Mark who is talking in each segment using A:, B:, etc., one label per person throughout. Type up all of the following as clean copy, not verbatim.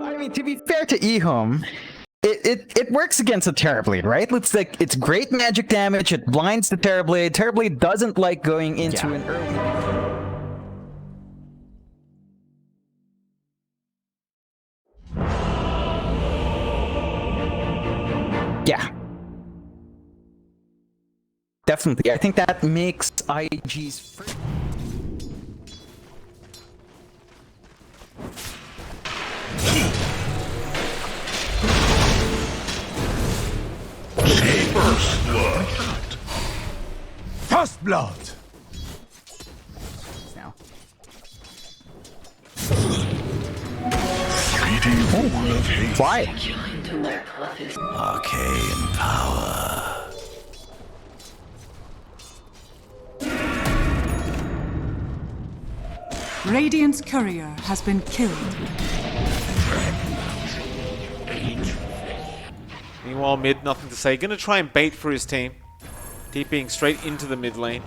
A: I mean, to be fair to EHOME, it works against the Terrorblade, right? It's great magic damage, it blinds the Terrorblade. Terrorblade doesn't like going into an early... Yeah. Definitely. I think that makes IG's first...
B: First blood.
C: First blood.
A: Now.
B: Wall of hate.
A: Why?
C: Arcane power.
D: Radiant's courier has been killed.
E: Meanwhile, mid, nothing to say. Gonna try and bait for his team. TPing straight into the mid lane.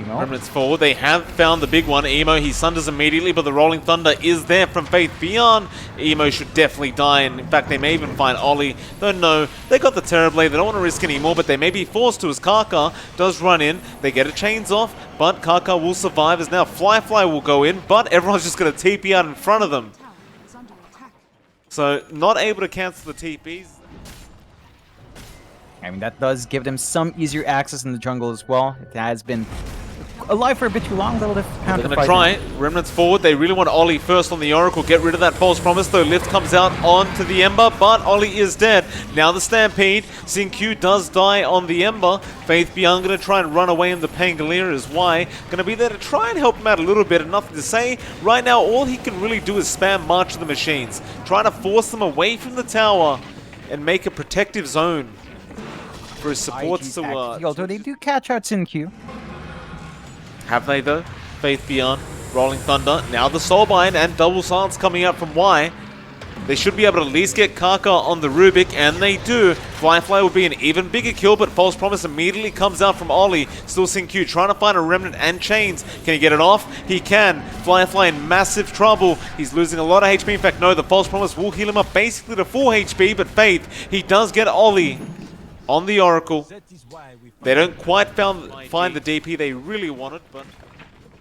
E: Remnants forward. They have found the big one. Emo, he sunders immediately, but the Rolling Thunder is there from Faith Beyond. Emo should definitely die, and in fact, they may even find Ollie. Though no, they got the Terrorblade. They don't want to risk anymore, but they may be forced to as Kaka does run in. They get a chains off, but Kaka will survive as now Fly will go in, but everyone's just going to TP out in front of them. So, not able to cancel the TPs.
A: I mean, that does give them some easier access in the jungle as well. It has been alive for a bit too long, though. They're
E: going to try it. Remnants forward. They really want Ollie first on the Oracle. Get rid of that false promise, though. Lift comes out onto the Ember, but Ollie is dead. Now the Stampede. Xingqiu does die on the Ember. Faith Beyond going to try and run away in the Pangolier is why. Going to be there to try and help him out a little bit, and nothing to say. Right now, all he can really do is spam March of the Machines. Trying to force them away from the tower and make a protective zone for his supports to...
A: although they do catch out Xingqiu.
E: Have they, though? Faith Beyond, Rolling Thunder, now the Soulbind, and Double Silence coming out from Y. They should be able to at least get Kaka on the Rubik, and they do. Fly will be an even bigger kill, but False Promise immediately comes out from Ollie. Still Xingqiu trying to find a Remnant and Chains. Can he get it off? He can. Fly in massive trouble. He's losing a lot of HP. In fact, no, the False Promise will heal him up basically to full HP, but Faith, he does get Ollie on the Oracle. They don't quite find the DP they really wanted, but...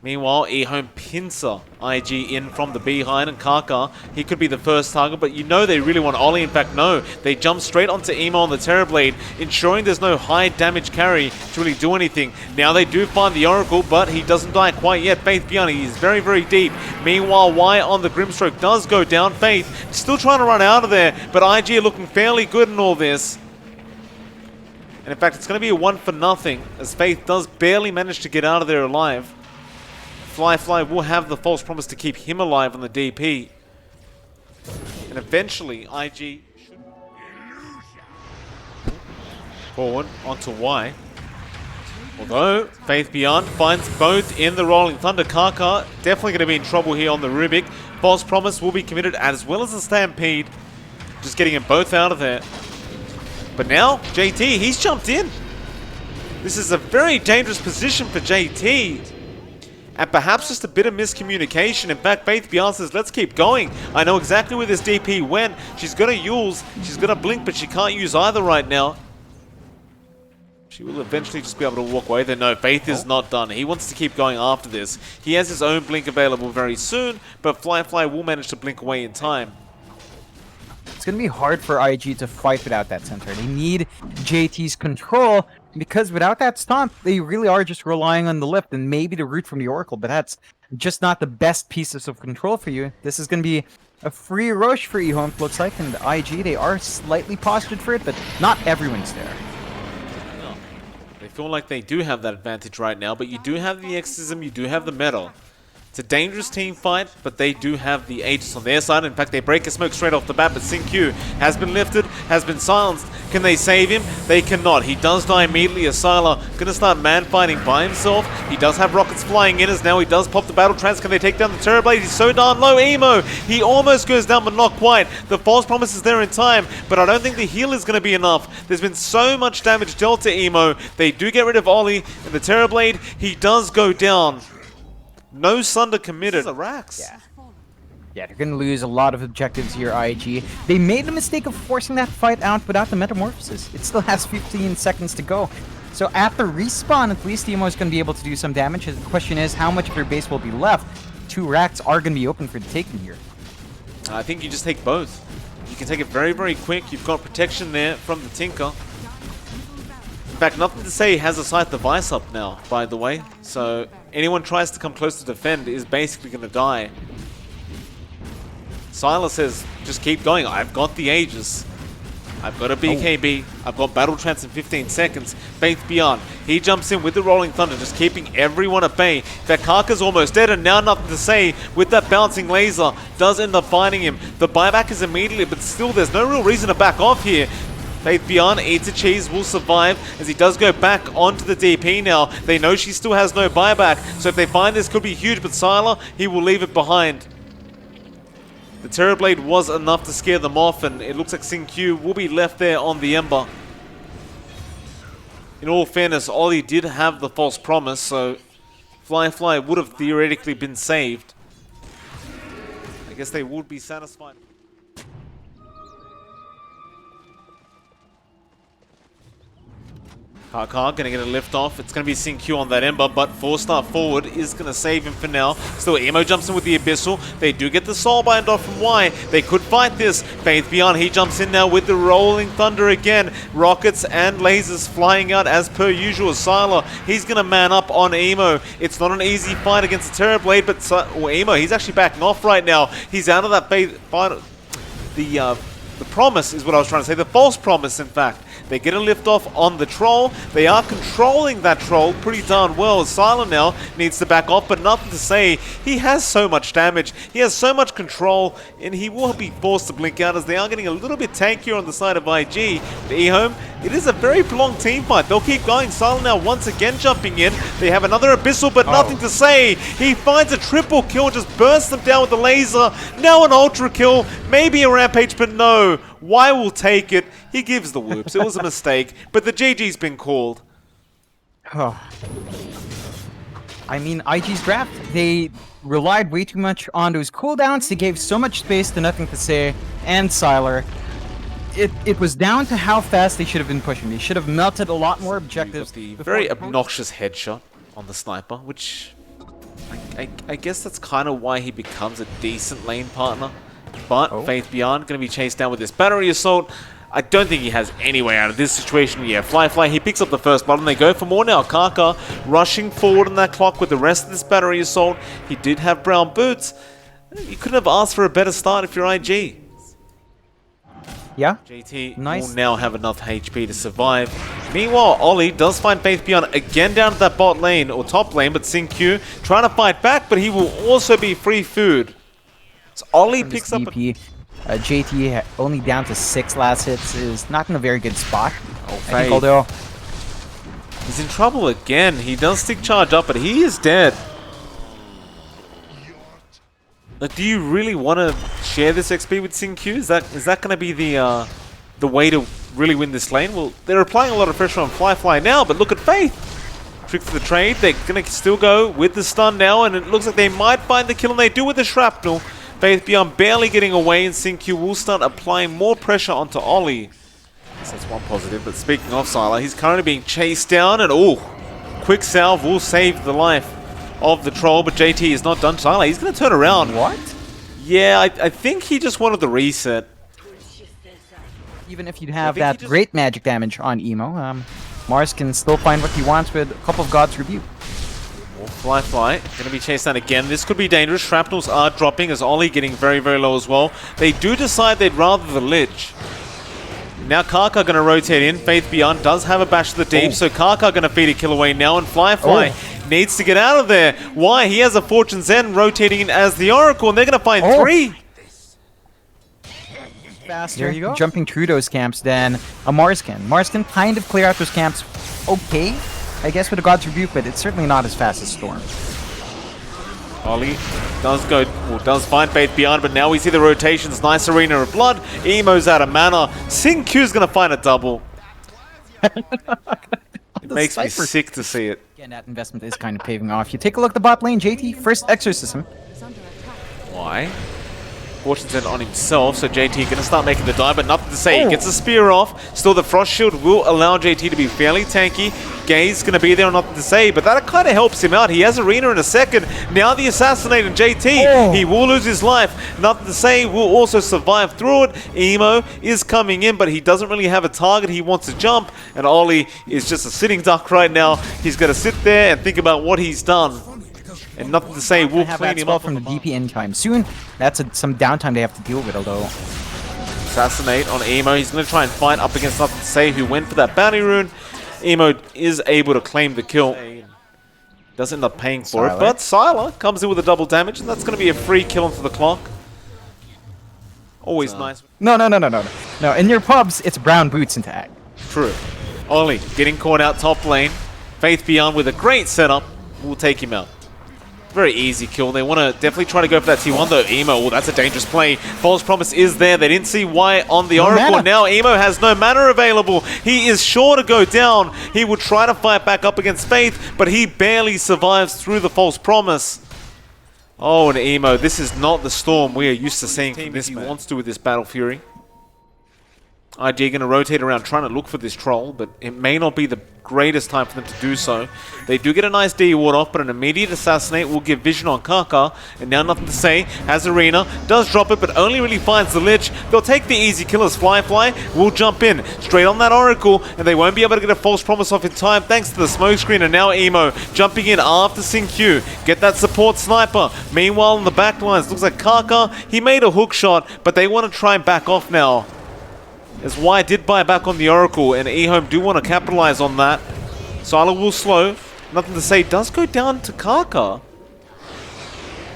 E: Meanwhile, EHOME pincer IG in from the behind, and Kaka, he could be the first target, but you know they really want Ollie. In fact, no, they jump straight onto Emo on the Terrorblade, ensuring there's no high damage carry to really do anything. Now they do find the Oracle, but he doesn't die quite yet. Faith Beyond, he's very, very deep. Meanwhile, Y on the Grimstroke does go down. Faith still trying to run out of there, but IG are looking fairly good in all this. And in fact, it's going to be a 1-for-0, as Faith does barely manage to get out of there alive. Fly will have the false promise to keep him alive on the DP. And eventually, IG should... Forward onto Y. Although, Faith Beyond finds both in the Rolling Thunder. Kaka definitely going to be in trouble here on the Rubik. False promise will be committed as well as the Stampede. Just getting them both out of there. But now, JT, he's jumped in. This is a very dangerous position for JT. And perhaps just a bit of miscommunication. In fact, Faith Beyond says, let's keep going. I know exactly where this DP went. She's going to use, she's going to blink, but she can't use either right now. She will eventually just be able to walk away there. No, Faith is not done. He wants to keep going after this. He has his own blink available very soon, but Fly will manage to blink away in time.
A: It's going to be hard for IG to fight without that center. They need JT's control, because without that stomp, they really are just relying on the lift and maybe the root from the Oracle, but that's just not the best pieces of control for you. This is going to be a free rush for EHOME, it looks like, and the IG, they are slightly postured for it, but not everyone's there.
E: No. They feel like they do have that advantage right now, but you do have the Exorcism, you do have the metal. It's a dangerous team fight, but they do have the Aegis on their side. In fact, they break a smoke straight off the bat, but Q has been lifted, has been silenced. Can they save him? They cannot. He does die immediately as Sylar going to start man-fighting by himself. He does have rockets flying in as now he does pop the battle trance. Can they take down the Terrorblade? He's so darn low. Emo, he almost goes down, but not quite. The false promise is there in time, but I don't think the heal is going to be enough. There's been so much damage dealt to Emo. They do get rid of Ollie, and the Terrorblade, he does go down. No Sunder committed. Rax.
A: Yeah, they're going to lose a lot of objectives here, IG. They made the mistake of forcing that fight out without the Metamorphosis. It still has 15 seconds to go. So after respawn, at least Emo is going to be able to do some damage. The question is, how much of their base will be left? 2 racks are going to be open for the taking here.
E: I think you just take both. You can take it very, very quick. You've got protection there from the Tinker. In fact, nothing to say he has a Scythe device up now, by the way. So anyone tries to come close to defend is basically going to die. Sylar says, just keep going. I've got the Aegis. I've got a BKB. I've got Battle Trance in 15 seconds. Faith Beyond. He jumps in with the Rolling Thunder, just keeping everyone at bay. That Karka's almost dead, and now nothing to say with that bouncing laser. Does end up finding him. The buyback is immediately, but still there's no real reason to back off here. Faith Beyond, eats a cheese, will survive as he does go back onto the DP now. They know she still has no buyback, so if they find this could be huge, but Sylar, he will leave it behind. The Terrorblade was enough to scare them off, and it looks like Q will be left there on the Ember. In all fairness, Ollie did have the false promise, so Fly would have theoretically been saved. I guess they would be satisfied. Karka gonna get a lift off. It's gonna be Q on that Ember, but 4-star forward is gonna save him for now. Still, Emo jumps in with the Abyssal. They do get the Soulbind off from Y. They could fight this. Faith Beyond, he jumps in now with the Rolling Thunder again. Rockets and lasers flying out as per usual. Sylar, he's gonna man up on Emo. It's not an easy fight against the Terrorblade, but Emo, he's actually backing off right now. He's out of that fight. The promise is what I was trying to say. The false promise, in fact. They get a lift off on the Troll. They are controlling that Troll pretty darn well. Sylar now needs to back off, but nothing to say. He has so much damage. He has so much control, and he will be forced to blink out as they are getting a little bit tankier on the side of IG. But EHOME, it is a very prolonged team fight. They'll keep going. Sylar now once again jumping in. They have another Abyssal, but nothing to say. He finds a triple kill, just bursts them down with the laser. Now an ultra kill, maybe a rampage, but no. Y will take it. He gives the whoops. It was a mistake, but the GG's been called.
A: Oh. I mean, IG's draft, they relied way too much on those cooldowns. They gave so much space to nothing to say, and Sylar. It was down to how fast they should have been pushing. They should have melted a lot more objectives.
E: The very obnoxious headshot on the sniper, which I guess that's kind of why he becomes a decent lane partner. But Faith Beyond going to be chased down with this battery assault. I don't think he has any way out of this situation. Yeah, Fly, he picks up the first blood and they go for more now. Karka rushing forward on that clock with the rest of this battery assault. He did have brown boots. You couldn't have asked for a better start if you're IG.
A: Yeah.
E: JT will now have enough HP to survive. Meanwhile, Ollie does find Faith Beyond again down to that bot lane, or top lane, but Q trying to fight back, but he will also be free food. So Ollie picks up
A: DP. JT only down to 6 last hits is not in a very good spot. I think although
E: he's in trouble again. He does stick charge up, but he is dead. Like, do you really want to share this XP with Q? Is that going to be the way to really win this lane? Well, they're applying a lot of pressure on Fly now, but look at Faith. Trick for the trade. They're going to still go with the stun now, and it looks like they might find the kill, and they do with the shrapnel. Faith Beyond barely getting away, and Q will start applying more pressure onto Ollie. So that's one positive, but speaking of Sylar, he's currently being chased down, and quick salve will save the life of the Troll, but JT is not done. Sylar, he's going to turn around.
A: What?
E: Yeah, I think he just wanted the reset.
A: Even if you have that great magic damage on Emo, Mars can still find what he wants with a couple of God's Rebuke.
E: Fly, going to be chased down again. This could be dangerous. Shrapnels are dropping as Ollie getting very, very low as well. They do decide they'd rather the Lich. Now Karka going to rotate in. Faith Beyond does have a bash to the deep, so Karka going to feed a kill away now, and Fly, needs to get out of there. Why? He has a Fortune's End rotating in as the Oracle, and they're going to find
A: Oh.
E: 3.
A: Faster,
F: There you go.
A: jumping through those camps than a Mars can. Mars can kind of clear out those camps okay, I guess, with a God's Rebuke, but it's certainly not as fast as Storm.
E: Ollie does find Faith Beyond, but now we see the rotations. Nice Arena of Blood. Emo's out of mana. Sinq's going to find a double. It makes me sick to see it.
A: Again, that investment is kind of paving off. You take a look at the bot lane, JT, first Exorcism.
E: Why? Fortune's End on himself, so JT going to start making the dive, but nothing to say. He gets a spear off. Still, the Frost Shield will allow JT to be fairly tanky. Gaze going to be there, nothing to say, but that kind of helps him out. He has Arena in a second. Now the Assassinate and JT. He will lose his life. Nothing to say. Will also survive through it. Emo is coming in, but he doesn't really have a target. He wants to jump, and Ollie is just a sitting duck right now. He's going to sit there and think about what he's done. And nothing to say, we'll
A: Have
E: clean
A: that
E: him
A: spell
E: up
A: from the DP anytime soon. That's some downtime they have to deal with, although...
E: Assassinate on Emo. He's going to try and fight up against nothing to say, who went for that bounty rune. Emo is able to claim the kill. Does end up paying for it, but Sylar comes in with a double damage, and that's going to be a free kill onto the clock. Always nice.
A: No, in your pubs, it's brown boots into ag.
E: True. Ollie getting caught out top lane. Faith Beyond with a great setup. We'll take him out. Very easy kill. They want to definitely try to go for that T1 though. Emo, well, that's a dangerous play. False Promise is there. They didn't see why on the Oracle.
A: Mana.
E: Now Emo has no mana available. He is sure to go down. He will try to fight back up against Faith, but he barely survives through the False Promise. Oh, and Emo, this is not the Storm we are used to seeing from this man. He wants to with this Battle Fury. IG going to rotate around trying to look for this troll, but it may not be the greatest time for them to do so. They do get a nice D ward off, but an immediate Assassinate will give vision on Kaka, and now nothing to say. Has Arena, does drop it, but only really finds the Lich. They'll take the easy killers. Fly will jump in straight on that Oracle, and they won't be able to get a False Promise off in time thanks to the smoke screen, and now Emo jumping in after Sinq. Get that support sniper. Meanwhile, in the back lines, looks like Kaka, he made a hook shot, but they want to try and back off now. As Y did buy back on the Oracle, and EHOME do want to capitalize on that. Sylar will slow. Nothing to say. Does go down to Kaka.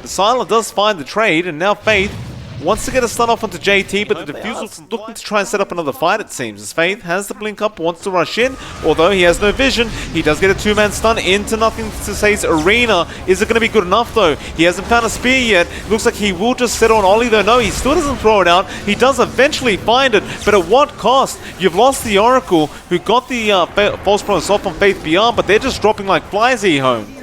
E: The Sylar does find the trade, and now Faith wants to get a stun off onto JT, but the Diffuser's looking to try and set up another fight, it seems. As Faith has the blink up, wants to rush in, although he has no vision. He does get a two-man stun into nothing to say's Arena. Is it going to be good enough, though? He hasn't found a spear yet. Looks like he will just settle on Ollie, though. No, he still doesn't throw it out. He does eventually find it, but at what cost? You've lost the Oracle, who got the False Promise off on Faith Beyond, but they're just dropping like flies, EHOME.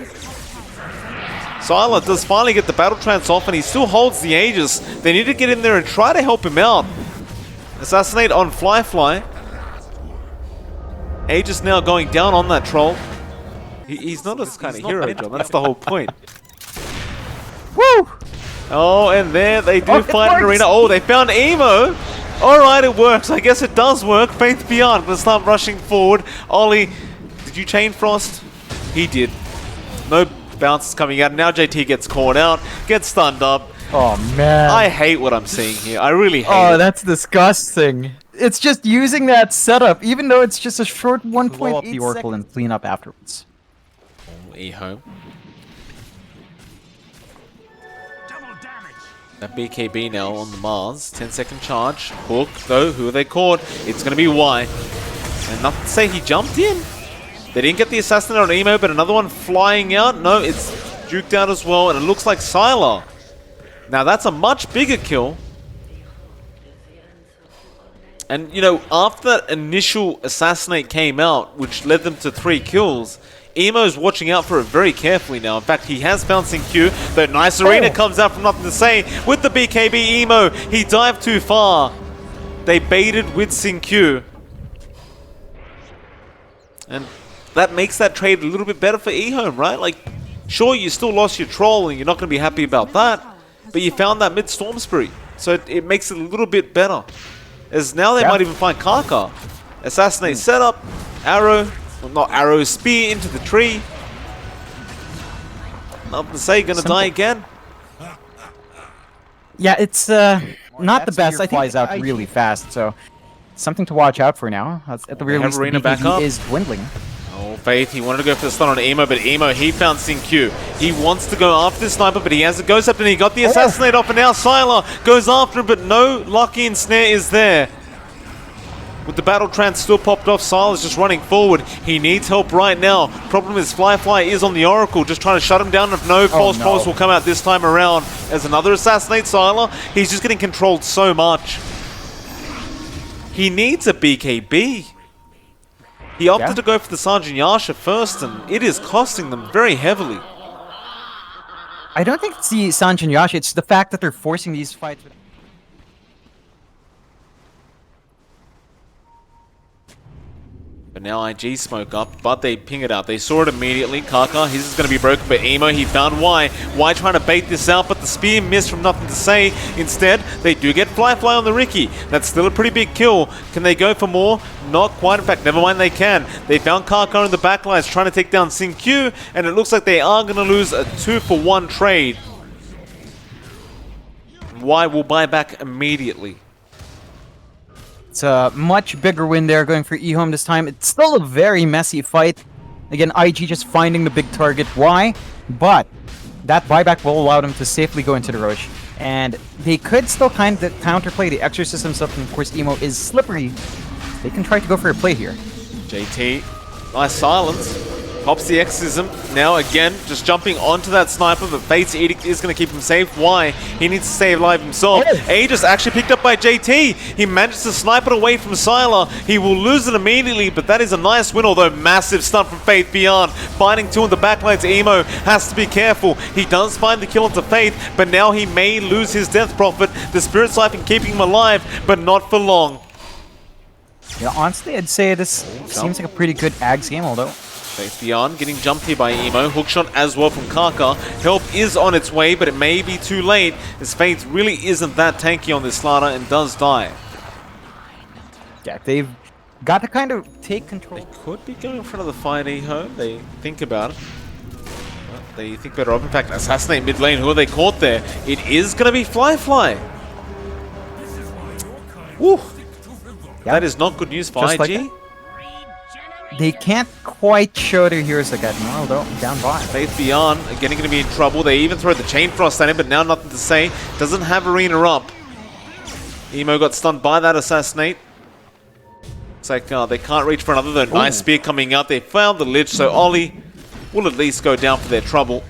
E: Sylar does finally get the Battle Trance off, and he still holds the Aegis. They need to get in there and try to help him out. Assassinate on Fly. Aegis now going down on that troll. He's not this kind of hero, John. That's the whole point.
A: Woo!
E: Oh, and there they do
A: Oh, it
E: find an
A: works.
E: Arena. Oh, they found Emo. Alright, it works. I guess it does work. Faith Beyond gonna start rushing forward. Ollie, did you chain Frost? He did. No bounces coming out. Now JT gets caught out, gets stunned up.
A: Oh, man.
E: I hate what I'm seeing here. I really hate it.
A: That's disgusting. It's just using that setup, even though it's just a short 1.8 blow up the Oracle and clean up afterwards.
E: EHOME. That BKB now on the Mars. 10-second charge. Hook, though. Who are they caught? It's going to be Y. And nothing to say, he jumped in. They didn't get the Assassinate on Emo, but another one flying out. No, it's juked out as well, and it looks like Sylar. Now, that's a much bigger kill. And, you know, after that initial Assassinate came out, which led them to 3 kills, Emo's watching out for it very carefully now. In fact, he has found Sinq. The nice Arena comes out from nothing to say. With the BKB Emo, he dived too far. They baited with Sinq. And that makes that trade a little bit better for EHOME, right? Like, sure, you still lost your troll and you're not going to be happy about that, but you found that mid-Storm Spree, so it makes it a little bit better. As now they might even find Kaka. Assassinate setup, arrow, well, not arrow, spear into the tree. Nothing to say, gonna die again.
A: Yeah, it's not the best. I think flies out really fast, so something to watch out for now. At the very least, the
E: Arena back up.
A: BKB is dwindling.
E: Oh, Faith, he wanted to go for the stun on Emo, but Emo, he found Sin-Q. He wants to go after the sniper, but he has a ghost up and he got the assassinate off, and now Sylar goes after him, but no lucky ensnare is there. With the battle trance still popped off, Sylar's just running forward. He needs help right now. Problem is, Fly is on the Oracle, just trying to shut him down. If no false promise will come out this time around. As another assassinate Sylar, he's just getting controlled so much. He needs a BKB. He opted to go for the Sergeant Yasha first, and it is costing them very heavily.
A: I don't think it's the Sanjin Yasha, it's the fact that they're forcing these fights.
E: But now IG smoke up, but they ping it out. They saw it immediately. Kaka, his is going to be broken, but Emo, he found Y. Y trying to bait this out, but the spear missed from nothing to say. Instead, they do get Fly on the Ricky. That's still a pretty big kill. Can they go for more? Not quite. In fact, never mind, they can. They found Kaka in the backlines trying to take down Sin-Q, and it looks like they are going to lose a 2-for-1 trade. Y will buy back immediately.
A: It's a much bigger win there going for EHOME this time. It's still a very messy fight. Again, IG just finding the big target. Why? But that buyback will allow them to safely go into the Roche. And they could still kind of counterplay the Exorcism stuff, and of course Emo is slippery. They can try to go for a play here.
E: JT, nice silence. Pops the Exorcism. Now again, just jumping onto that sniper, but Fate's Edict is going to keep him safe. Why? He needs to stay alive himself. Aegis actually picked up by JT. He managed to snipe it away from Sylar. He will lose it immediately, but that is a nice win, although massive stun from Faith Beyond. Finding two in the backlines, Emo has to be careful. He does find the kill onto Faith, but now he may lose his Death Prophet. The Spirit Siphon keeping him alive, but not for long.
A: Yeah, honestly, I'd say this seems like a pretty good Ags game, although.
E: Faith Beyond getting jumped here by Emo. Hookshot as well from Kaka. Help is on its way, but it may be too late, as Faith really isn't that tanky on this Slaughter and does die.
A: Yeah, they've got to kind of take control.
E: They could be going for another fight, EHOME. They think about it. But they think better of. In fact, assassinate mid lane. Who are they caught there? It is going to be Fly. Woo!
A: Yeah.
E: That is not good news for
A: Just
E: IG.
A: like they can't quite show their heroes like that. No, though, down by.
E: Faith Beyond, again, going to be in trouble. They even throw the Chain Frost at him, but now nothing to say. Doesn't have Arena up. Emo got stunned by that assassinate. Looks like they can't reach for another, though. Nice spear coming out. They found the Lich, so Ollie will at least go down for their trouble.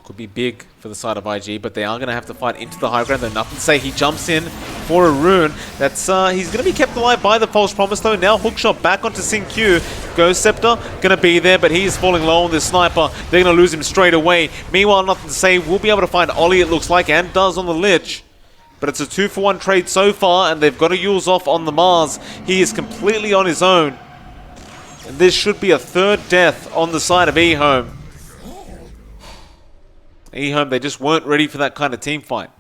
E: Could be big for the side of IG, but they are going to have to fight into the high ground. Though nothing to say. He jumps in for a rune. That's he's going to be kept alive by the false promise, though. Now Hookshot back onto Sin-Q. Ghost Scepter going to be there, but he is falling low on this sniper. They're going to lose him straight away. Meanwhile, nothing to say. We'll be able to find Ollie, it looks like, and does on the Lich. But it's a 2-for-1 trade so far, and they've got to use off on the Mars. He is completely on his own. And this should be a third death on the side of EHOME. EHOME, they just weren't ready for that kind of team fight.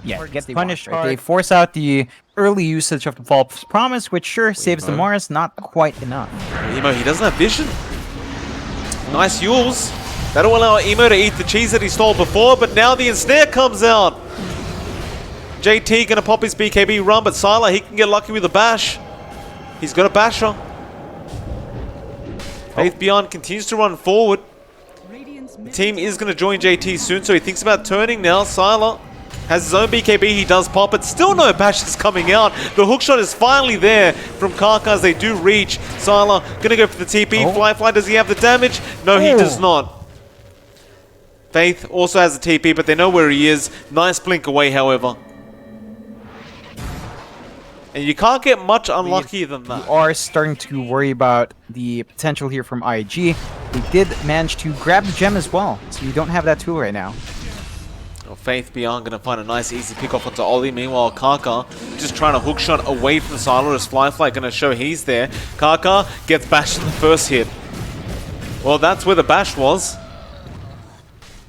A: Yeah, get punished hard. They force out the early usage of the false promise, which sure saves the Mars, not quite enough.
E: Emo, he doesn't have vision. Nice Yules. That'll allow Emo to eat the cheese that he stole before, but now the ensnare comes out. JT gonna pop his BKB run, but Sylar, he can get lucky with a bash. He's got a basher. Faith Beyond continues to run forward. The team is going to join JT soon, so he thinks about turning now. Sylar has his own BKB. He does pop it. Still no bashes coming out. The hookshot is finally there from Kaka as they do reach. Sylar going to go for the TP. Fly, does he have the damage? No, he does not. Faith also has the TP, but they know where he is. Nice blink away, however. And you can't get much unluckier than that.
A: We are starting to worry about the potential here from IG. They did manage to grab the gem as well, so you don't have that tool right now.
E: Well, Faith Beyond going to find a nice easy pick off onto Ollie. Meanwhile, Kaka just trying to hookshot away from Sylar as Fly going to show he's there. Kaka gets bashed in the first hit. Well, that's where the bash was.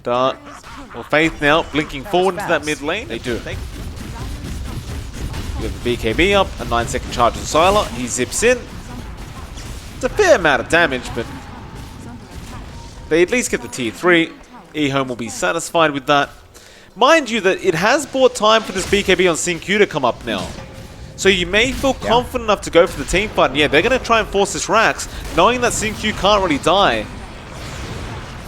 E: Well, Faith now blinking forward into that mid lane. They do. You have the BKB up, a 9-second charge on Sylar. He zips in. It's a fair amount of damage, but they at least get the tier 3. EHOME will be satisfied with that. Mind you that it has bought time for this BKB on Sin-Q to come up now. So you may feel confident enough to go for the team fight. And yeah, they're going to try and force this Rax, knowing that Xingqiu can't really die.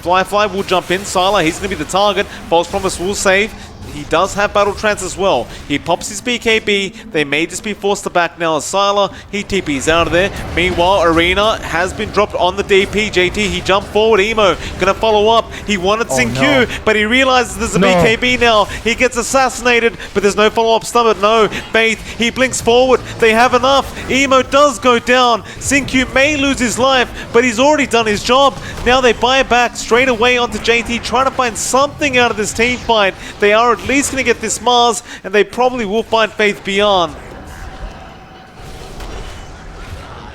E: Fly will jump in. Sylar, he's going to be the target. False Promise will save. He does have Battle Trance as well. He pops his BKB. They may just be forced to back now as Sylar. He TP's out of there. Meanwhile, Arena has been dropped on the DP. JT, he jumped forward. Emo gonna follow up. He wanted Xingqiu, but he realizes there's a BKB now. He gets assassinated, but there's no follow-up stomach. No, Faith, he blinks forward. They have enough. Emo does go down. Xingqiu may lose his life, but he's already done his job. Now they buy back straight away onto JT, trying to find something out of this team fight. They are at least going to get this Mars, and they probably will find Faith Beyond.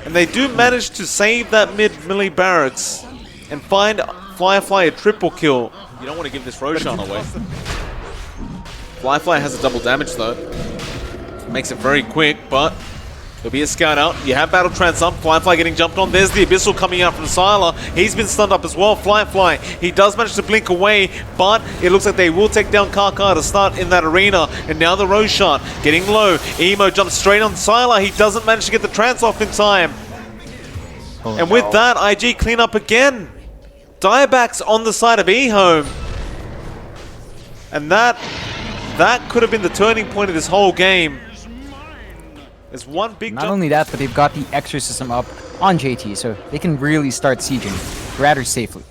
E: And they do manage to save that mid-melee barracks and find Fly a triple kill. You don't want to give this Roshan away. Fly has a double damage though. Makes it very quick, but there'll be a scout out. You have Battle Trance up. Fly getting jumped on. There's the Abyssal coming out from Sylar. He's been stunned up as well. Fly. He does manage to blink away, but it looks like they will take down Kaka to start in that arena. And now the Roshan getting low. Emo jumps straight on Sylar. He doesn't manage to get the trance off in time. And with that, IG clean up again. Diebacks on the side of EHOME. And that could have been the turning point of this whole game. There's one big
A: Not only that, but they've got the Exorcism up on JT, so they can really start sieging rather safely.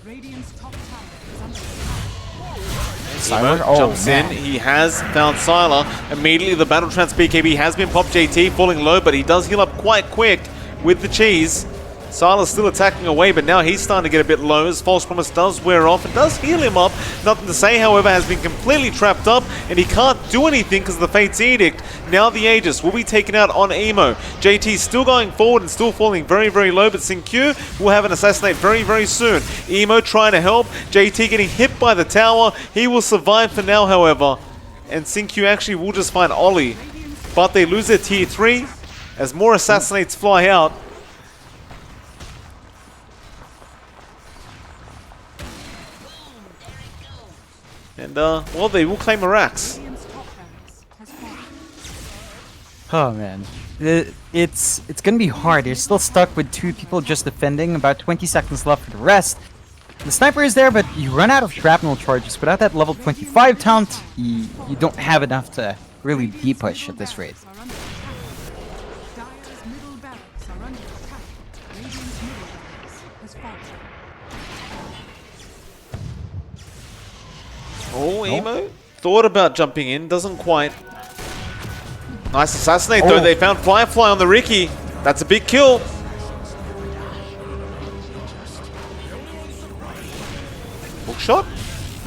E: Sylar jumps in. He has found Sylar. Immediately the Battle Trance BKB has been popped. JT falling low, but he does heal up quite quick with the cheese. Sylar's still attacking away, but now he's starting to get a bit low as False Promise does wear off and does heal him up. Nothing to say, however, has been completely trapped up and he can't do anything because of the Fate's Edict. Now the Aegis will be taken out on Emo. JT still going forward and still falling very, very low, but Xingqiu will have an assassinate very, very soon. Emo trying to help. JT getting hit by the tower. He will survive for now, however. And Xingqiu actually will just find Ollie. But they lose their tier 3 as more assassinates fly out. And, well, they will claim a Rax.
A: Oh, man. It's going to be hard. They're still stuck with 2 people just defending. About 20 seconds left for the rest. The sniper is there, but you run out of shrapnel charges. Without that level 25 taunt, you don't have enough to really de-push at this rate.
E: Oh, Emo thought about jumping in, doesn't quite. Nice assassinate though. They found Fly on the Ricky. That's a big kill. Hookshot.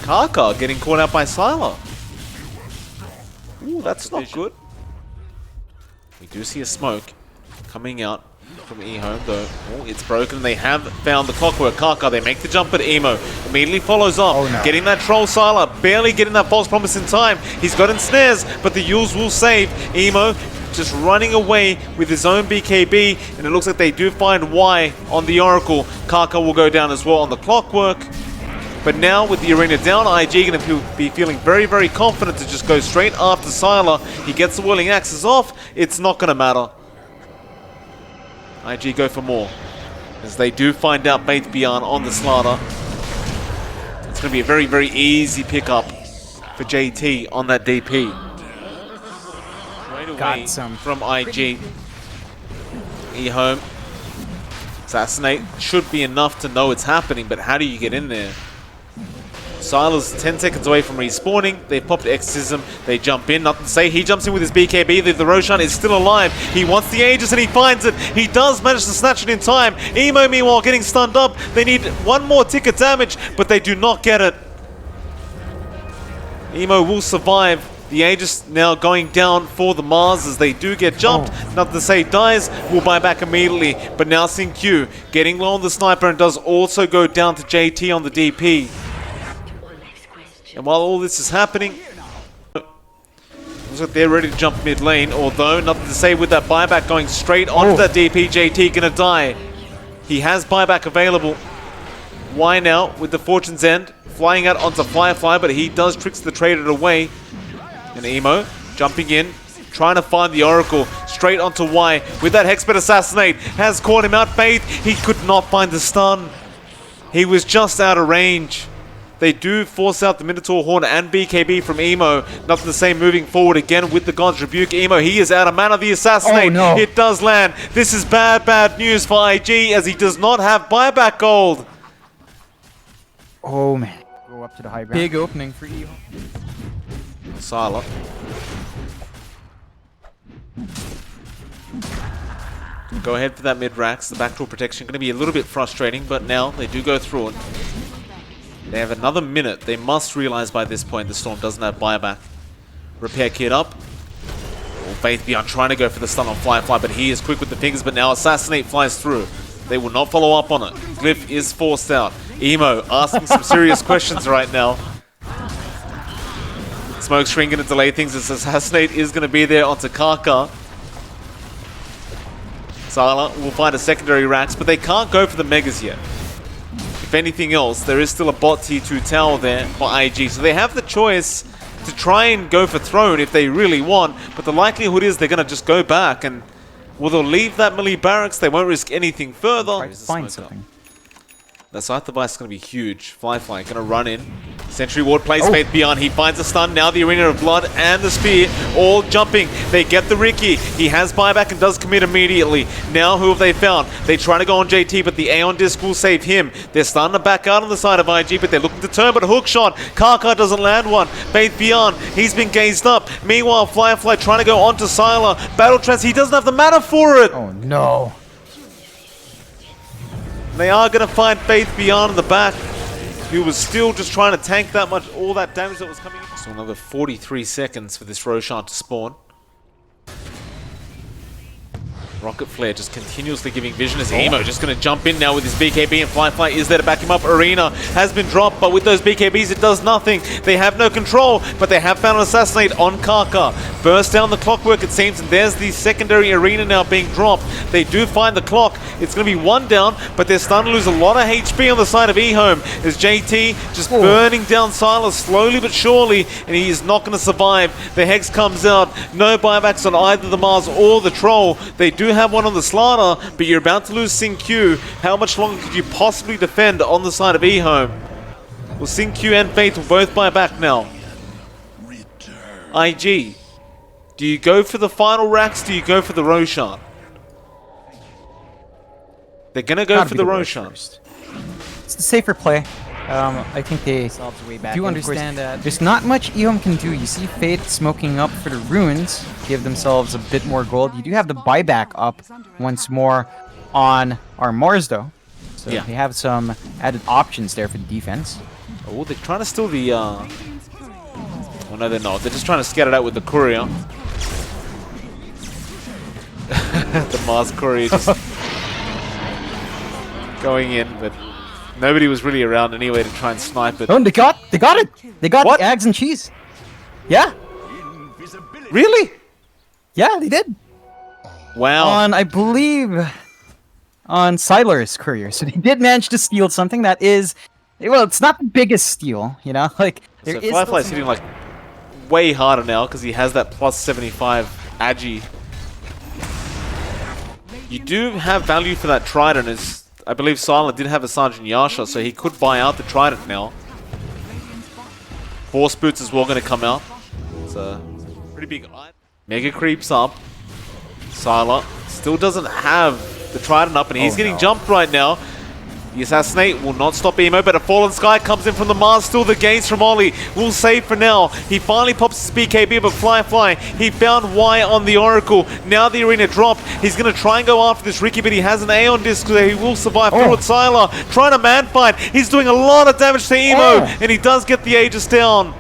E: Kaka getting caught out by Sylar. Ooh, that's not good. We do see a smoke coming out from EHOME though. Oh, it's broken. They have found the clockwork. Kaka, they make the jump at Emo. Immediately follows up. Getting that troll Sylar. Barely getting that false promise in time. He's got ensnares, but the Yules will save. Emo just running away with his own BKB, and it looks like they do find Y on the Oracle. Kaka will go down as well on the clockwork. But now with the arena down, IG going to be feeling very, very confident to just go straight after Sylar. He gets the whirling axes off. It's not going to matter. IG go for more, as they do find out Faith Beyond on the Slaughter. It's going to be a very, very easy pickup for JT on that DP. Right away from IG. EHOME. Assassinate should be enough to know it's happening, but how do you get in there? Sylar's 10 seconds away from respawning. They've popped Exorcism. They jump in. Nothing to say. He jumps in with his BKB. The Roshan is still alive. He wants the Aegis and he finds it. He does manage to snatch it in time. Emo, meanwhile, getting stunned up. They need one more tick of damage, but they do not get it. Emo will survive. The Aegis now going down for the Mars as they do get jumped. Nothing to say. Dies. Will buy back immediately. But now Xingqiu getting low on the sniper and does also go down to JT on the DP. And while all this is happening, looks like they're ready to jump mid lane, although nothing to say with that buyback going straight onto that DP. JT gonna die. He has buyback available. Why now with the Fortune's End flying out onto Firefly, but he does tricks the trader away. And Emo jumping in, trying to find the Oracle. straight onto Y with that Hexbit Assassinate. Has caught him out. Faith, he could not find the stun. He was just out of range. They do force out the Minotaur Horn and BKB from Emo. Nothing to say moving forward again with the God's Rebuke. Emo, he is out of mana. The Assassinate,
A: no.
E: It does land. This is bad news for IG as he does not have buyback gold.
A: Oh man. Go up to the high ground. Big opening for EHOME.
E: Sala. Go ahead for that mid-racks. The backdoor protection going to be a little bit frustrating, but now they do go through it. They have another minute. They must realize by this point the Storm doesn't have buyback. Repair kit up. Faith Beyond trying to go for the stun on Firefly, but he is quick with the fingers, but now Assassinate flies through. They will not follow up on it. Glyph is forced out. Emo asking some serious questions right now. Smoke Screen going to delay things as Assassinate is going to be there onto Kaka. Sala will find a secondary racks, but they can't go for the Megas yet. If anything else, there is still a bot tier 2 tower there for IG, so they have the choice to try and go for Throne if they really want, but the likelihood is they're going to just go back and, well, they'll leave that melee barracks, they won't risk anything further.
A: Find something.
E: That scythe device is going to be huge. Firefly going to run in. Sentry Ward plays Faith Beyond. He finds a stun. Now the Arena of Blood and the Spear all jumping. They get the Ricky. He has buyback and does commit immediately. Now who have they found? They try to go on JT, but the Aeon Disc will save him. They're starting to back out on the side of IG, but they're looking to turn, but a hook shot. Kaka doesn't land one. Faith Beyond, he's been gazed up. Meanwhile, Firefly trying to go onto Sylar. Battle Trance, he doesn't have the mana for it.
A: Oh no.
E: They are going to find Faith Beyond in the back, who was still just trying to tank that much, all that damage that was coming in. So another 43 seconds for this Roshan to spawn. Rocket Flare just continuously giving vision as Emo just going to jump in now with his BKB, and Firefly is there to back him up. Arena has been dropped, but with those BKBs it does nothing. They have no control, but they have found an Assassinate on Kaka. Burst down the clockwork it seems, and there's the secondary Arena now being dropped. They do find the clock. It's going to be one down, but they're starting to lose a lot of HP on the side of EHOME as JT just burning down Silas slowly but surely, and he is not going to survive. The Hex comes out. No buybacks on either the Mars or the Troll. They do have one on the Slaughter, but you're about to lose Sing Q. How much longer could you possibly defend on the side of EHOME? Well, Sing Q and Faith will both buy back now. IG, do you go for the final racks? Do you go for the Roshan? They're going to go for the Roshan.
A: It's the safer play. I think they do understand that there's not much EHOME can do. You see Faith smoking up for the runes, give themselves a bit more gold. You do have the buyback up once more on our Mars though. So
E: yeah,
A: they have some added options there for the defense.
E: Oh, they're trying to steal the... Oh no, they're not. They're just trying to scout it out with the courier. The Mars courier just going in, but nobody was really around anyway to try and snipe it.
A: Oh, they got it! They got
E: What?
A: the eggs and cheese. Yeah,
E: Really?
A: yeah, they did.
E: Wow.
A: On, I believe, on Sylar's courier. So they did manage to steal something that is, well, it's not the biggest steal, you know? Like, there
E: So
A: is
E: Firefly's
A: still
E: hitting like way harder now because he has that plus 75 Agi. You do have value for that Trident, as I believe Silent did have a Sergeant Yasha, so he could buy out the Trident now. Force Boots as well going to come out. It's a pretty big item. Mega creeps up. Silent still doesn't have the Trident up, and he's getting jumped right now. The Assassinate will not stop Emo, but a Fallen Sky comes in from the Mars. Still the gains from Ollie. Will save for now. He finally pops his BKB, but Firefly, he found Y on the Oracle. Now the Arena drop. He's going to try and go after this Ricky, but he has an Aeon Disc, so he will survive through it. Sylar trying to man fight. He's doing a lot of damage to Emo, and he does get the Aegis down.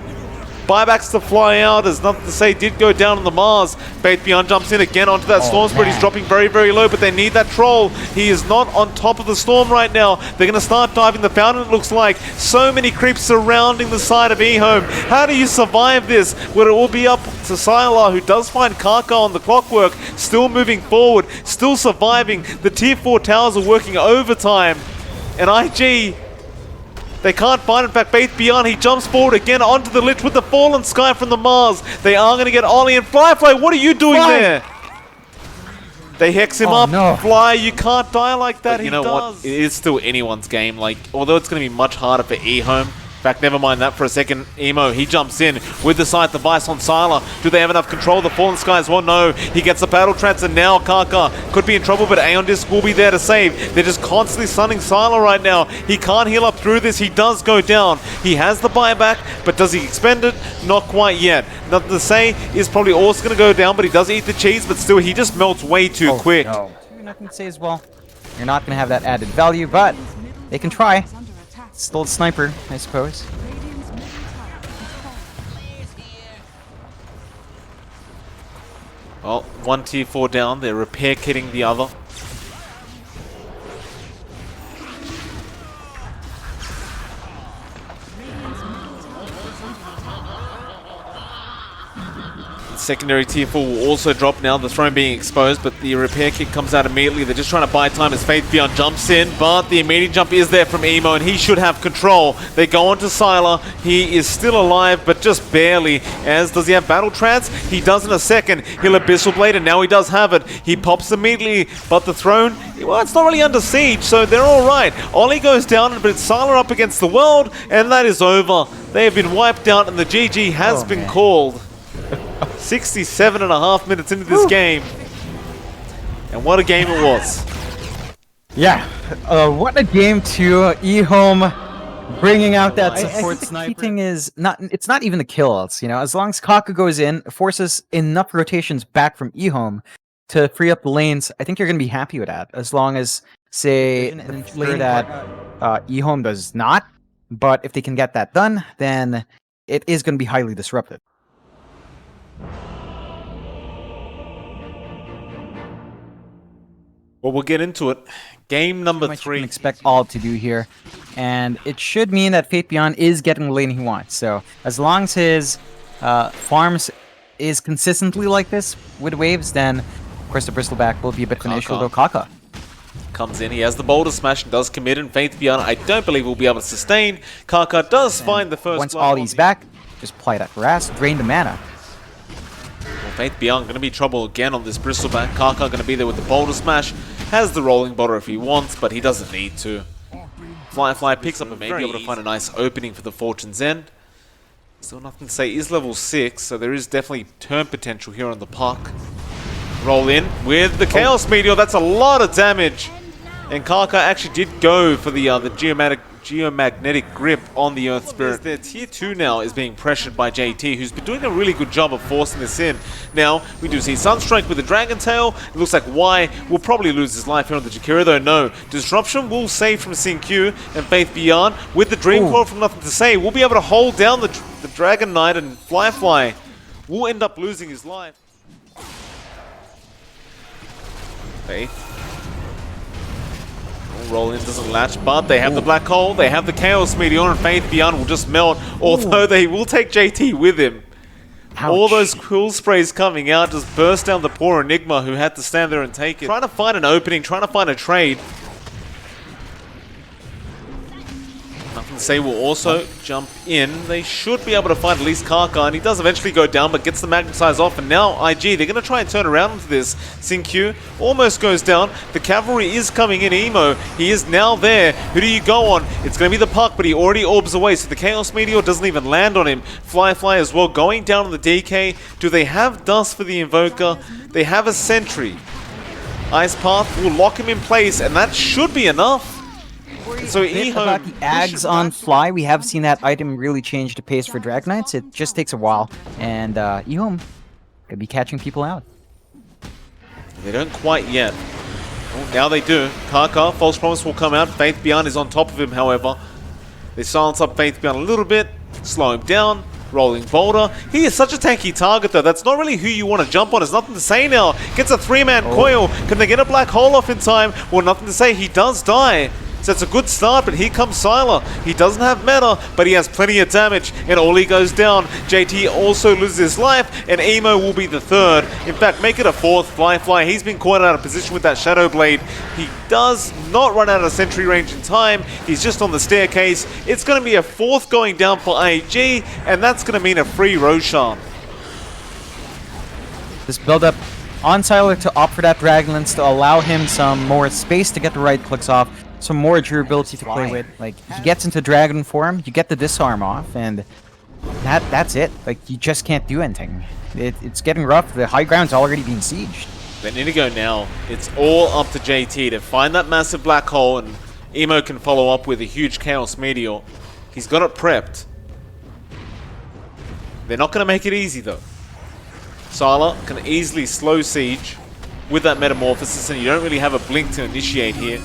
E: Buybacks to fly out, as nothing to say, did go down on the Mars. Faith Beyond jumps in again onto that Storm Spirit. He's dropping very, very low, but they need that Troll. He is not on top of the Storm right now. They're going to start diving the Fountain, it looks like. So many creeps surrounding the side of EHOME. How do you survive this? Well, it will be up to Sylar, who does find Kaka on the clockwork. Still moving forward, still surviving. The tier 4 towers are working overtime. And IG... they can't find, in fact, Faith Beyond. He jumps forward again onto the Lich with the Fallen Sky from the Mars. They are going to get Ollie and Firefly. What are you doing there? They hex him
A: Oh,
E: up.
A: no.
E: Fly, you can't die like that.
F: But you know what?
E: It is still anyone's game. Like, although it's going to be much harder for EHOME. In fact, never mind that for a second. Emo, he jumps in with the scythe device on Sylar. Do they have enough control? The Fallen Skies won't know. He gets the battle trance, and now Kaka could be in trouble, but Aeon Disc will be there to save. They're just constantly stunning Sylar right now. He can't heal up through this. He does go down. He has the buyback, but does he expend it? Not quite yet. Nothing to say. Is probably also going to go down, but he does eat the cheese, but still, he just melts way too quick.
A: No. Nothing to say as well. You're not going to have that added value, but they can try. Still a sniper, I suppose.
E: Well, one tier 4 down. They're repair kitting the other. Secondary tier 4 will also drop now, the throne being exposed, but the repair kit comes out immediately. They're just trying to buy time as Faith Beyond jumps in, but the immediate jump is there from Emo, and he should have control. They go on to Sylar. He is still alive, but just barely. As does he have Battle Trance? He does in a second. He'll Abyssal Blade, and now he does have it. He pops immediately, but the throne, well, it's not really under siege, so they're all right. Ollie goes down, but it's Sylar up against the world, and that is over. They have been wiped out, and the GG has been called. 67.5 minutes into this game. And what a game it was.
A: Yeah, what a game to EHOME bringing out that support sniper. The key thing is it's not even the kills, you know, as long as Kaka goes in, forces enough rotations back from EHOME to free up the lanes, I think you're going to be happy with that. As long as, say, the lane that EHOME does not, but if they can get that done, then it is going to be highly disruptive.
E: Well, we'll get into it. Game number
A: Much
E: 3.
A: you can expect all to do here, and it should mean that Faith Beyond is getting the lane he wants. So as long as his farms is consistently like this with waves, then of course the Bristleback will be a bit of an issue. Though Kaka
E: comes in, he has the boulder smash and does commit, and Faith Beyond I don't believe will be able to sustain. Kaka does find the first
A: once
E: blood
A: Ollie's back, just apply that harass, drain the mana.
E: Well, Faith Beyond going to be trouble again on this Bristleback. Kaka going to be there with the boulder smash. Has the rolling boulder if he wants, but he doesn't need to. Fly picks up and may be able to find a nice opening for the Fortune's End. Still nothing to say. Is level 6, so there is definitely turn potential here on the puck. Roll in with the Chaos Meteor. That's a lot of damage. And Kaka actually did go for the geomagnetic grip on the Earth Spirit. Their tier 2 now is being pressured by JT, who's been doing a really good job of forcing this in. Now, we do see Sunstrike with the Dragon Tail. It looks like Y will probably lose his life here on the Jakira, though no. Disruption will save from Sin-Q, and Faith Beyond, with the Dream Coil from Nothing to Say, will be able to hold down the Dragon Knight, and Fly will end up losing his life. Faith. Roll in doesn't latch, but they have the Black Hole, they have the Chaos Meteor, and Faith Beyond will just melt, although they will take JT with him.
A: Ouch.
E: All those cool sprays coming out just burst down the poor Enigma, who had to stand there and take it. Trying to find an opening, trying to find a trade. Nothing to Say will also jump in. They should be able to find at least Kaka, and he does eventually go down, but gets the magnetize off, and now IG, they're going to try and turn around into this. Sin-Q almost goes down. The cavalry is coming in. Emo, he is now there. Who do you go on? It's going to be the puck, but he already orbs away, so the Chaos Meteor doesn't even land on him. Fly as well, going down on the DK. Do they have Dust for the Invoker? They have a Sentry. Ice Path will lock him in place, and that should be enough. So
A: about the Ags on Fly, we have seen that item really change the pace for Drag Knights. It just takes a while, and EHOME could be catching people out.
E: They don't quite yet. Oh, now they do. Kaka, False Promise will come out. Faith Beyond is on top of him, however. They silence up Faith Beyond a little bit, slow him down. Rolling Boulder. He is such a tanky target, though. That's not really who you want to jump on. There's nothing to say now. Gets a 3-man coil. Can they get a black hole off in time? Well, nothing to say. He does die. So it's a good start, but here comes Sylar. He doesn't have meta, but he has plenty of damage, and Ollie goes down. JT also loses his life, and Emo will be the third. In fact, make it a fourth. Fly. He's been caught out of position with that Shadow Blade. He does not run out of sentry range in time. He's just on the staircase. It's going to be a fourth going down for IG, and that's going to mean a free Roshan.
A: This build-up on Siler to opt for that Dragonlance to allow him some more space to get the right clicks off, some more durability to play with. Like, he gets into Dragon form, you get the disarm off, and that's it. Like, you just can't do anything. It's getting rough. The high ground's already being sieged.
E: They need to go now. It's all up to JT to find that massive black hole, and Emo can follow up with a huge Chaos Meteor. He's got it prepped. They're not going to make it easy, though. Sylar can easily slow siege with that Metamorphosis, and you don't really have a blink to initiate here.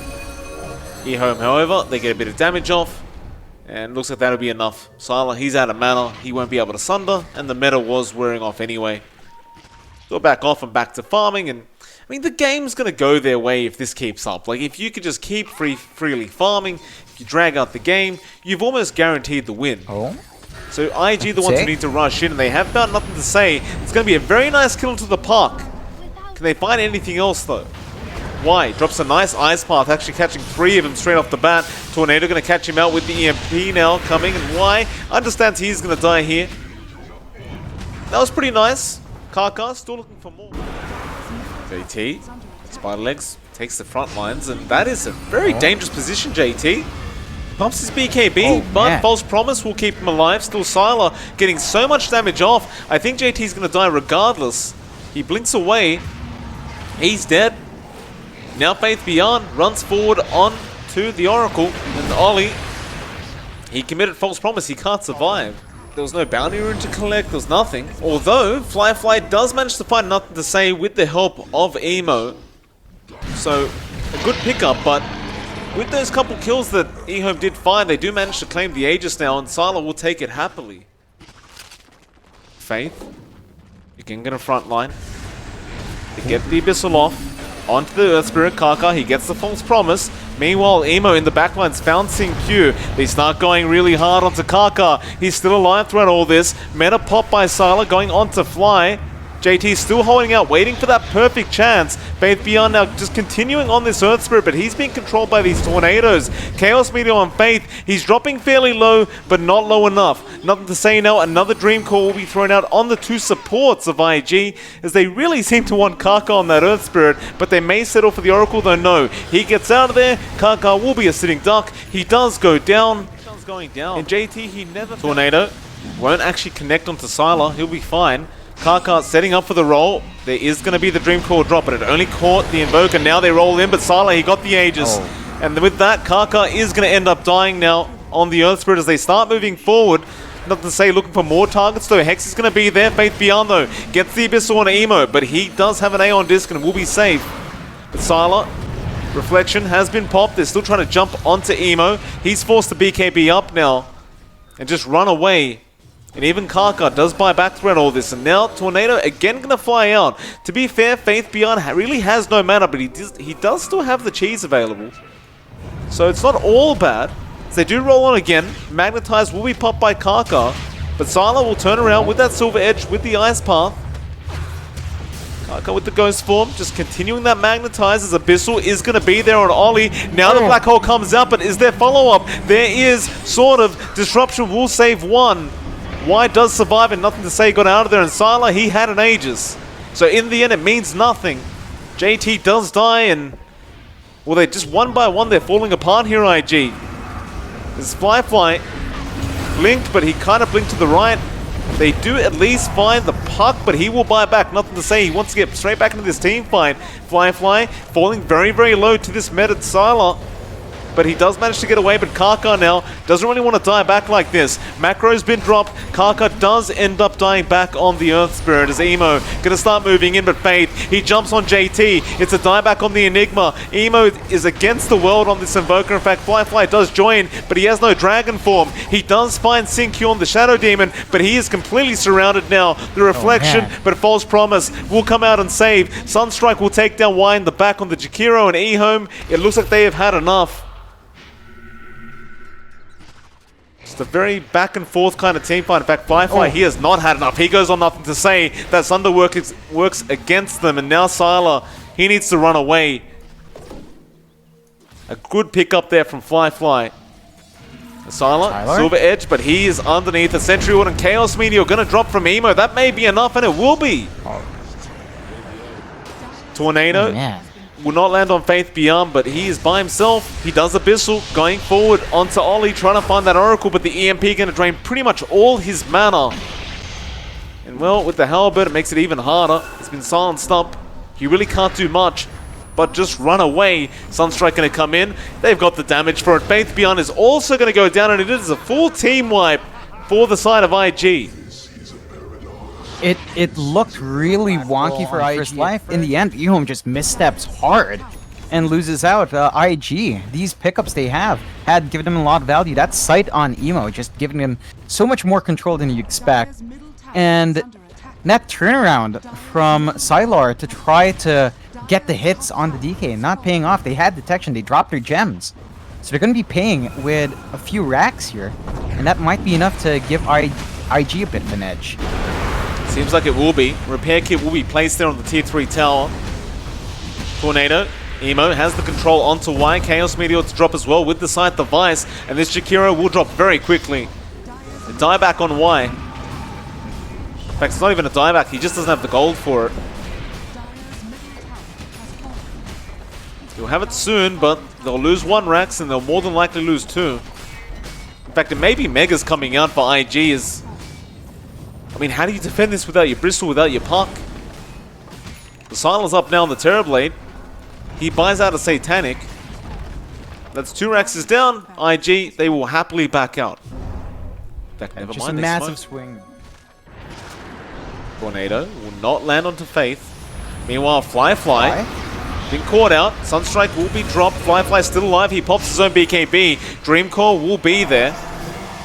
E: EHOME, however, they get a bit of damage off, and looks like that'll be enough. Sylar, he's out of mana, he won't be able to Sunder, and the meta was wearing off anyway. Go back off and back to farming, and I mean, the game's going to go their way if this keeps up. Like, if you could just keep freely farming, if you drag out the game, you've almost guaranteed the win.
A: Oh.
E: So IG the ones who need to rush in, and they have found nothing to say. It's going to be a very nice kill into the park. Can they find anything else, though? Why? Drops a nice Ice Path, actually catching 3 of them straight off the bat. Tornado going to catch him out with the EMP now coming, and Why understands he's going to die here. That was pretty nice. Kaka still looking for more. JT, Spider Legs takes the front lines, and that is a very dangerous position, JT. Pumps his BKB, but False Promise will keep him alive. Still Sylar getting so much damage off. I think JT's going to die regardless. He blinks away. He's dead. Now Faith Beyond runs forward on to the Oracle, and Ollie, he committed False Promise. He can't survive. There was no bounty rune to collect, there was nothing. Although, Fly does manage to find nothing to say with the help of Emo. So, a good pickup, but with those couple kills that EHOME did find, they do manage to claim the Aegis now, and Sylar will take it happily. Faith, you can get a front line. They get the Abyssal off, onto the Earth Spirit. Kaka, he gets the False Promise. Meanwhile, Emo in the backline's found Q. They start going really hard onto Kaka. He's still alive throughout all this. Meta pop by Sylar going on to Fly. JT still holding out, waiting for that perfect chance. Faith Beyond now just continuing on this Earth Spirit, but he's being controlled by these tornadoes. Chaos Meteor on Faith. He's dropping fairly low, but not low enough. Nothing to say now. Another Dream Core will be thrown out on the 2 supports of IG, as they really seem to want Kaka on that Earth Spirit, but they may settle for the Oracle, though no. He gets out of there. Kaka will be a sitting duck. He does go down. Going down. And JT, he never... Tornado won't actually connect onto Sylar. He'll be fine. Kaka setting up for the roll. There is going to be the Dream Core drop, but it only caught the Invoker. Now they roll in, but Sylar, he got the Aegis. And with that, Kaka is going to end up dying now on the Earth Spirit as they start moving forward. Nothing to say, looking for more targets though. Hex is going to be there. Faith Beyond though gets the Abyssal on Emo, but he does have an Aeon Disc and will be safe. But Sylar, Reflection has been popped. They're still trying to jump onto Emo. He's forced to BKB up now and just run away. And even Kaka does buy back throughout all this. And now Tornado again going to fly out. To be fair, Faith Beyond really has no mana, but he does still have the cheese available. So it's not all bad. As they do roll on again, Magnetize will be popped by Kaka. But Sylar will turn around with that Silver Edge with the Ice Path. Kaka with the Ghost Form, just continuing that Magnetize as Abyssal is going to be there on Ollie. Now the Black Hole comes out, but is there follow-up? There is sort of. Disruption will save one. Why does survive and nothing to say got out of there, and Sylar, he had an Aegis. So in the end, it means nothing. JT does die, and well, they just one by one, they're falling apart here, IG. There's Fly blinked, but he kind of blinked to the right. They do at least find the puck, but he will buy back. Nothing to say. He wants to get straight back into this team fight. Fly falling very, very low to this meted Sylar. But he does manage to get away, but Kaka now doesn't really want to die back like this. Macro's been dropped. Kaka does end up dying back on the Earth Spirit as Emo going to start moving in, but Faith, he jumps on JT. It's a dieback on the Enigma. Emo is against the world on this Invoker. In fact, Fly does join, but he has no Dragon form. He does find Q on the Shadow Demon, but he is completely surrounded now. The Reflection, but False Promise will come out and save. Sunstrike will take down Y in the back on the Jakiro and EHOME. It looks like they have had enough. Just a very back and forth kind of team fight. In fact, Fly, he has not had enough. He goes on nothing to say. That Sunder works against them, and now Sylar, he needs to run away. A good pick up there from Fly. Sylar, Silver Edge, but he is underneath. A Sentry Ward and Chaos Meteor going to drop from Emo. That may be enough, and it will be. Tornado
A: Oh, man.
E: will not land on Faith Beyond, but he is by himself. He does Abyssal, going forward onto Ollie, trying to find that Oracle, but the EMP going to drain pretty much all his mana. And well, with the Halberd, it makes it even harder. It's been silenced up. He really can't do much, but just run away. Sunstrike going to come in. They've got the damage for it. Faith Beyond is also going to go down, and it is a full team wipe for the side of IG.
A: It looked really wonky for IG. Life. In the end, EHOME just missteps hard and loses out. IG, these pickups they have had given him a lot of value. That sight on Emo just giving him so much more control than you expect. And that turnaround from Sylar to try to get the hits on the DK, not paying off. They had detection, they dropped their gems. So they're going to be paying with a few racks here. And that might be enough to give IG a bit of an edge.
E: Seems like it will be. Repair kit will be placed there on the tier 3 tower. Tornado, Emo has the control onto Y. Chaos Meteor to drop as well with the Scythe device. And this Jakiro will drop very quickly. The dieback on Y. In fact, it's not even a dieback. He just doesn't have the gold for it. He'll have it soon, but they'll lose 1 Rax and they'll more than likely lose 2. In fact, it may be Megas coming out for IG is... I mean, how do you defend this without your Bristle, without your Puck? The Sylar's up now on the Terrorblade. He buys out a Satanic. That's 2 Raxes down. IG, they will happily back out. In fact, never
A: Just
E: mind,
A: a
E: they
A: massive
E: smoke.
A: swing.
E: Tornado will not land onto Faith. Meanwhile, Fly been caught out. Sunstrike will be dropped. Fly still alive. He pops his own BKB. Dreamcore will be there.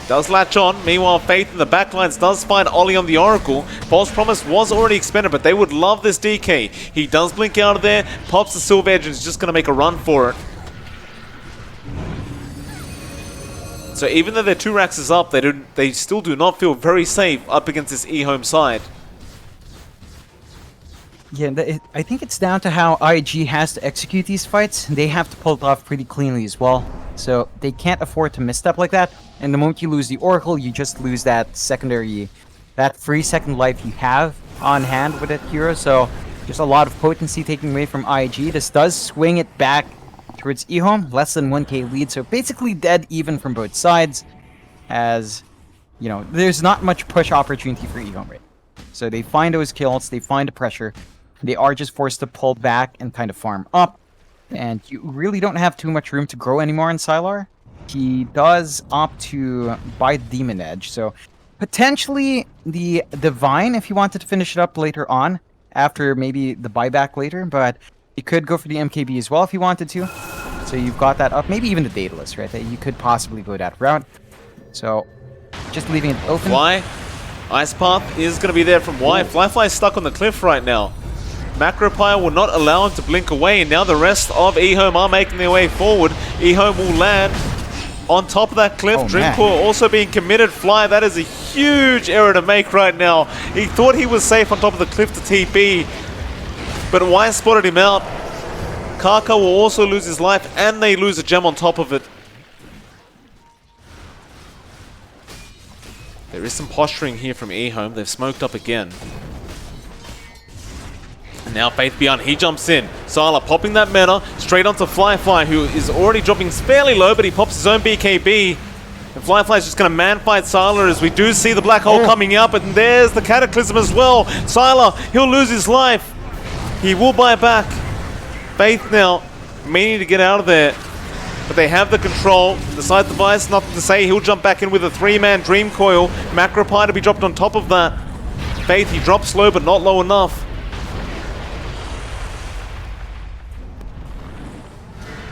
E: Does latch on. Meanwhile, Faith in the backlines does find Ollie on the Oracle. False Promise was already expended, but they would love this DK. He does blink out of there, pops the Silver Edge, and is just going to make a run for it. So even though their 2 racks is up, they still do not feel very safe up against this EHOME side.
A: Yeah, I think it's down to how IG has to execute these fights. They have to pull it off pretty cleanly as well. So they can't afford to misstep like that. And the moment you lose the Oracle, you just lose that secondary, that 3-second life you have on hand with that hero. So just a lot of potency taken away from IG. This does swing it back towards EHOME, less than 1k lead. So basically dead even from both sides. As, you know, there's not much push opportunity for EHOME right now. So they find those kills, they find the pressure. They are just forced to pull back and kind of farm up. And you really don't have too much room to grow anymore in Sylar. He does opt to buy the Demon Edge. So potentially the Divine if he wanted to finish it up later on. After maybe the buyback later. But he could go for the MKB as well if he wanted to. So you've got that up. Maybe even the Daedalus, right? That you could possibly go that route. So just leaving it open.
E: Fly. Ice Path is going to be there from Y. Fly is stuck on the cliff right now. Macropire will not allow him to blink away, and now the rest of EHOME are making their way forward. EHOME will land on top of that cliff. Dreamcore also being committed. Fly, that is a huge error to make right now. He thought he was safe on top of the cliff to TP, but Y spotted him out. Kaka will also lose his life, and they lose a gem on top of it. There is some posturing here from EHOME. They've smoked up again. And now Faith Beyond, he jumps in. Sylar popping that meta straight onto Fly, who is already dropping fairly low, but he pops his own BKB. And Fly is just going to man-fight Sylar as we do see the black hole coming out, but there's the Cataclysm as well. Sylar, he'll lose his life. He will buy back. Faith now may need to get out of there, but they have the control. The side device, nothing to say. He'll jump back in with a 3-man Dream Coil. Macropie to be dropped on top of that. Faith, he drops low, but not low enough.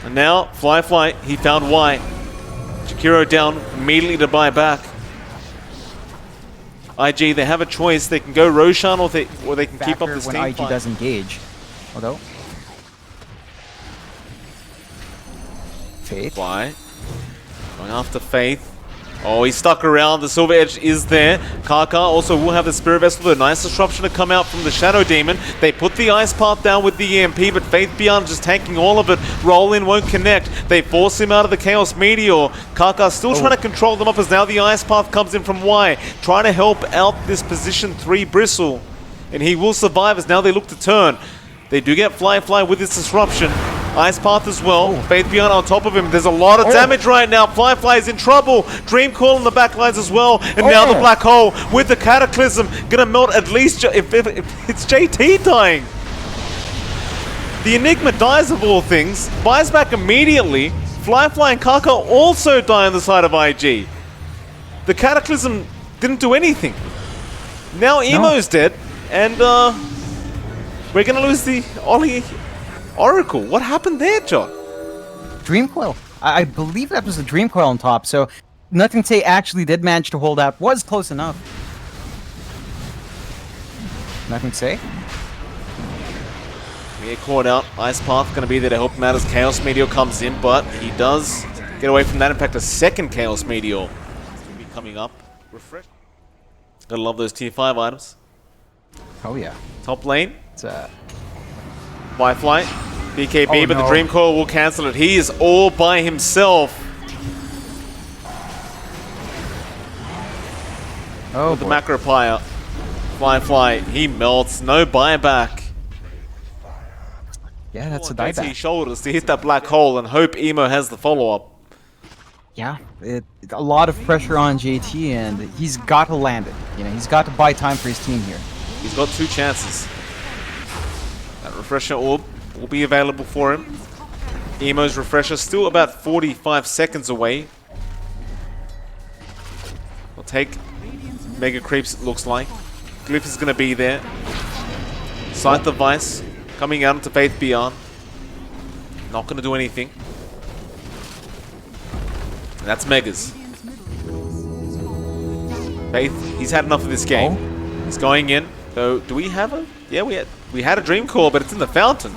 E: And now, Fly, he found Y. Jakiro down immediately to buy back. IG, they have a choice. They can go Roshan or they can keep up this team
A: when IG
E: fight.
A: does engage. Although Faith.
E: Fly. Going after Faith. Oh, he's stuck around. The Silver Edge is there. Kaka also will have the Spirit Vessel. A nice disruption to come out from the Shadow Demon. They put the Ice Path down with the EMP, but Faith Beyond just tanking all of it. Roll in won't connect. They force him out of the Chaos Meteor. Kaka still trying to control them up as now the Ice Path comes in from Y. Trying to help out this position 3 Bristle. And he will survive as now they look to turn. They do get Fly with this disruption. Ice Path as well. Faith Beyond on top of him. There's a lot of damage right now. Fly is in trouble. Dream Coil on the back lines as well. And now the Black Hole with the Cataclysm. Gonna melt at least if it's JT dying. The Enigma dies of all things. Buys back immediately. Fly and Kaka also die on the side of IG. The Cataclysm didn't do anything. Now Emo's dead. And we're gonna lose the Ollie Oracle. What happened there, John?
A: Dream Coil. I believe that was the Dream Coil on top, so nothing to say actually did manage to hold out. Was close enough. Nothing to say.
E: We get caught out. Ice Path going to be there to help him out as Chaos Meteor comes in, but he does get away from that. In fact, a second Chaos Meteor will be coming up. Refresh. Gotta love those tier 5 items.
A: Oh yeah.
E: Top lane.
A: It's
E: Firefly. BKB, but the Dream Coil will cancel it. He is all by himself.
A: Oh,
E: with the Macro Pyre. Fly. He melts. No buyback.
A: Yeah, that's a
E: JT
A: dieback.
E: shoulders to hit that black hole and hope Emo has the follow-up.
A: Yeah, a lot of pressure on JT, and he's got to land it. You know, he's got to buy time for his team here.
E: He's got 2 chances. That Refresher Orb will be available for him. Emo's Refresher still about 45 seconds away. We'll take Mega Creeps, it looks like. Glyph is going to be there. Scythe of Vice coming out into Faith Beyond. Not going to do anything. And that's Megas. Faith, he's had enough of this game. He's going in. So, do we have a... Yeah, we had a Dream Coil, but it's in the fountain.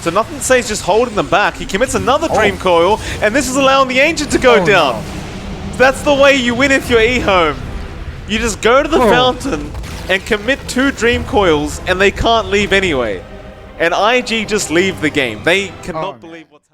E: So nothing to say he's just holding them back. He commits another Dream Coil, and this is allowing the Ancient to go down. No. That's the way you win if you're EHOME. You just go to the fountain and commit 2 Dream Coils, and they can't leave anyway. And IG just leave the game. They cannot believe what's